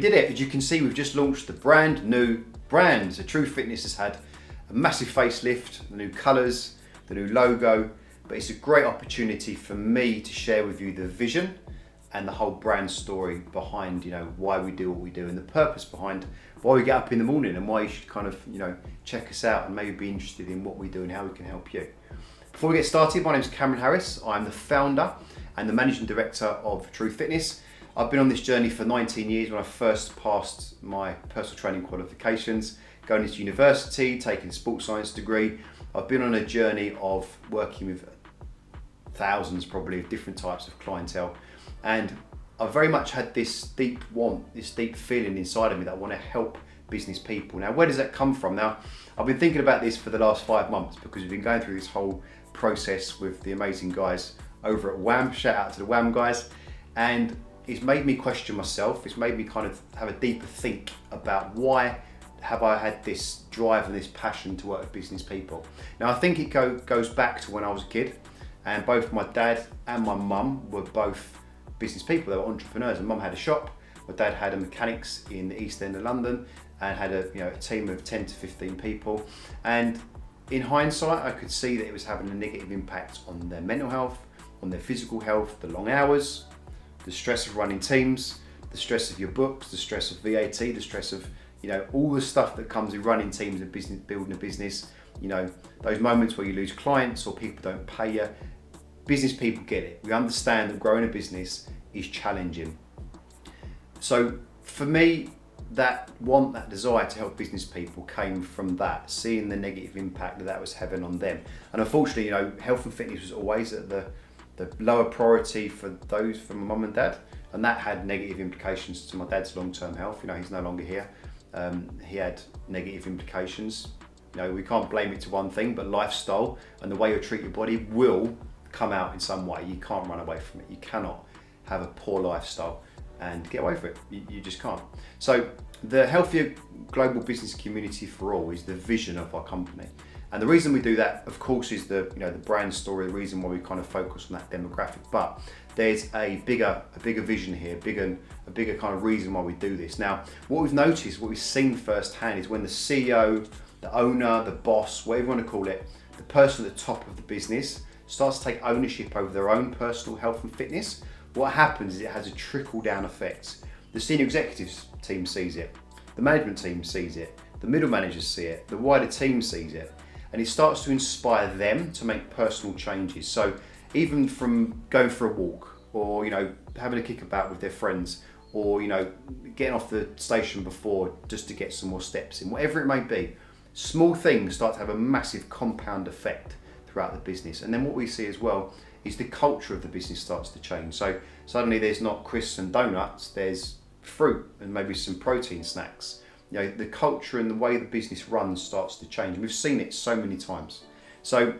we did it. As you can see, we've just launched the brand new brand. So True Fitness has had a massive facelift, the new colours, the new logo, but it's a great opportunity for me to share with you the vision and the whole brand story behind, why we do what we do and the purpose behind why we get up in the morning and why you should kind of, check us out and maybe be interested in what we do and how we can help you. Before we get started, my name is Cameron Harris. I'm the founder and the managing director of True Fitness. I've been on this journey for 19 years when I first passed my personal training qualifications, going into university, taking a sports science degree. I've been on a journey of working with thousands probably of different types of clientele, and I've very much had this deep want, this deep feeling inside of me that I want to help business people. Now, where does that come from? Now, I've been thinking about this for the last 5 months because we've been going through this whole process with the amazing guys over at WHAM. Shout out to the WHAM guys. And it's made me question myself. It's made me kind of have a deeper think about why have I had this drive and this passion to work with business people. Now, I think it goes back to when I was a kid, and both my dad and my mum were both business people. They were entrepreneurs, and mum had a shop. My dad had a mechanics in the East End of London and had a team of 10 to 15 people. And in hindsight, I could see that it was having a negative impact on their mental health, on their physical health, the long hours, the stress of running teams, the stress of your books, the stress of VAT, the stress of all the stuff that comes with running teams and business, building a business. Those moments where you lose clients or people don't pay you. Business people get it. We understand that growing a business is challenging. So for me, that desire to help business people came from that, seeing the negative impact that was having on them. And unfortunately, health and fitness was always at the lower priority for my mum and dad, and that had negative implications to my dad's long-term health. He's no longer here. He had negative implications. We can't blame it to one thing, but lifestyle and the way you treat your body will come out in some way. You can't run away from it. You cannot have a poor lifestyle and get away from it. You just can't. So the healthier global business community for all is the vision of our company. And the reason we do that, of course, is the brand story, the reason why we kind of focus on that demographic. But there's a bigger vision here, a bigger kind of reason why we do this. Now, what we've noticed, what we've seen firsthand is when the CEO, the owner, the boss, whatever you want to call it, the person at the top of the business starts to take ownership over their own personal health and fitness, what happens is it has a trickle-down effect. The senior executives team sees it, the management team sees it, the middle managers see it, the wider team sees it, and it starts to inspire them to make personal changes. So even from going for a walk, or having a kickabout with their friends, or getting off the station before just to get some more steps in, whatever it may be, small things start to have a massive compound effect throughout the business. And then what we see as well is the culture of the business starts to change. So suddenly there's not crisps and donuts, there's fruit and maybe some protein snacks. The culture and the way the business runs starts to change. And we've seen it so many times. So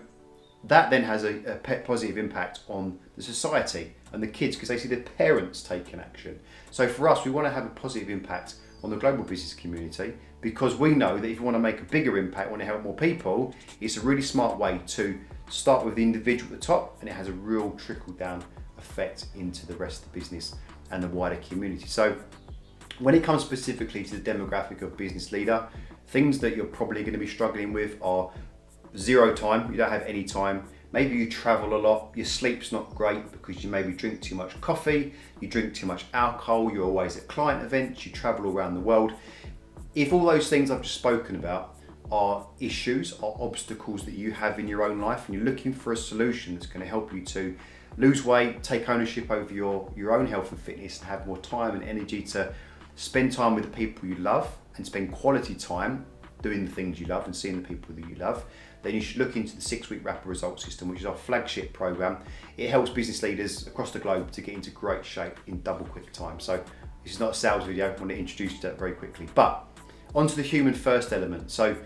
that then has a positive impact on the society and the kids because they see their parents taking action. So for us, we want to have a positive impact on the global business community because we know that if you want to make a bigger impact, want to help more people, it's a really smart way to start with the individual at the top, and it has a real trickle down effect into the rest of the business and the wider community. So when it comes specifically to the demographic of business leader, things that you're probably going to be struggling with are zero time, you don't have any time. Maybe you travel a lot, your sleep's not great because you maybe drink too much coffee, you drink too much alcohol, you're always at client events, you travel all around the world. If all those things I've just spoken about are issues, are obstacles that you have in your own life, and you're looking for a solution that's going to help you to lose weight, take ownership over your own health and fitness, and have more time and energy to spend time with the people you love and spend quality time doing the things you love and seeing the people that you love, then you should look into the 6-week Rapid Results System, which is our flagship program. It helps business leaders across the globe to get into great shape in double quick time. So this is not a sales video, I want to introduce you to that very quickly. But onto the human first element. So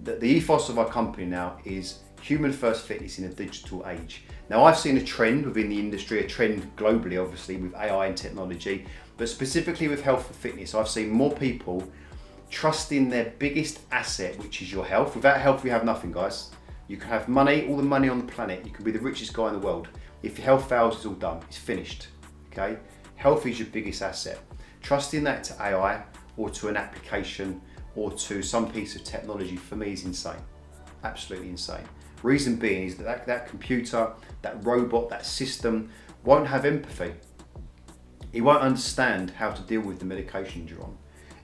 the ethos of our company now is human first fitness in a digital age. Now I've seen a trend within the industry, a trend globally obviously with AI and technology, but specifically with health and fitness, I've seen more people trusting their biggest asset, which is your health. Without health, we have nothing, guys. You can have money, all the money on the planet. You can be the richest guy in the world. If your health fails, it's all done. It's finished, okay? Health is your biggest asset. Trusting that to AI or to an application or to some piece of technology for me is insane. Absolutely insane. Reason being is that computer, that robot, that system won't have empathy. It won't understand how to deal with the medications you're on.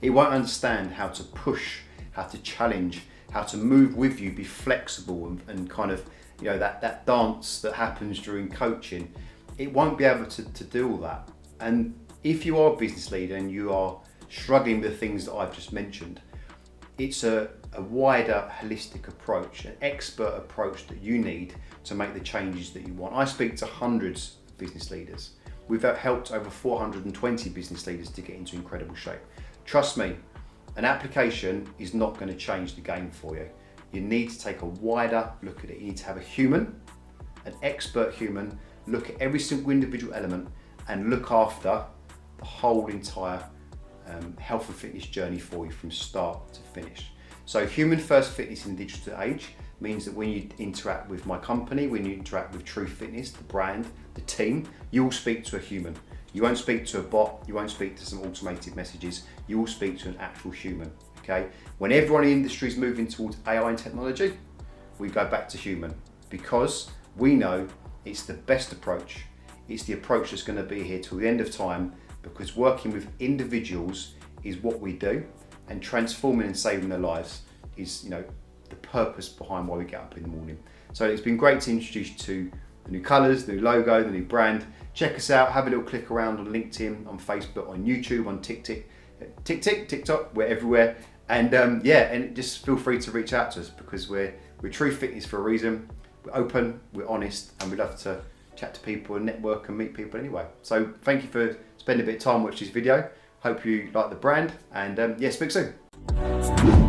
It won't understand how to push, how to challenge, how to move with you, be flexible and kind of, you know, that dance that happens during coaching. It won't be able to do all that. And if you are a business leader and you are struggling with the things that I've just mentioned, it's a wider holistic approach, an expert approach that you need to make the changes that you want. I speak to hundreds of business leaders. We've helped over 420 business leaders to get into incredible shape. Trust me, an application is not going to change the game for you. You need to take a wider look at it. You need to have a human, an expert human, look at every single individual element and look after the whole entire health and fitness journey for you from start to finish. So human first fitness in the digital age means that when you interact with my company, when you interact with True Fitness, the brand, the team, you will speak to a human. You won't speak to a bot, you won't speak to some automated messages, you will speak to an actual human, okay? When everyone in the industry is moving towards AI and technology, we go back to human because we know it's the best approach. It's the approach that's going to be here till the end of time because working with individuals is what we do and transforming and saving their lives is, you know, the purpose behind why we get up in the morning. So it's been great to introduce you to the new colours, the new logo, the new brand. Check us out, have a little click around on LinkedIn, on Facebook, on YouTube, on TikTok, we're everywhere. And and just feel free to reach out to us because we're True Fitness for a reason. We're open, we're honest, and we love to chat to people and network and meet people anyway. So thank you for spending a bit of time watching this video. Hope you like the brand and speak soon.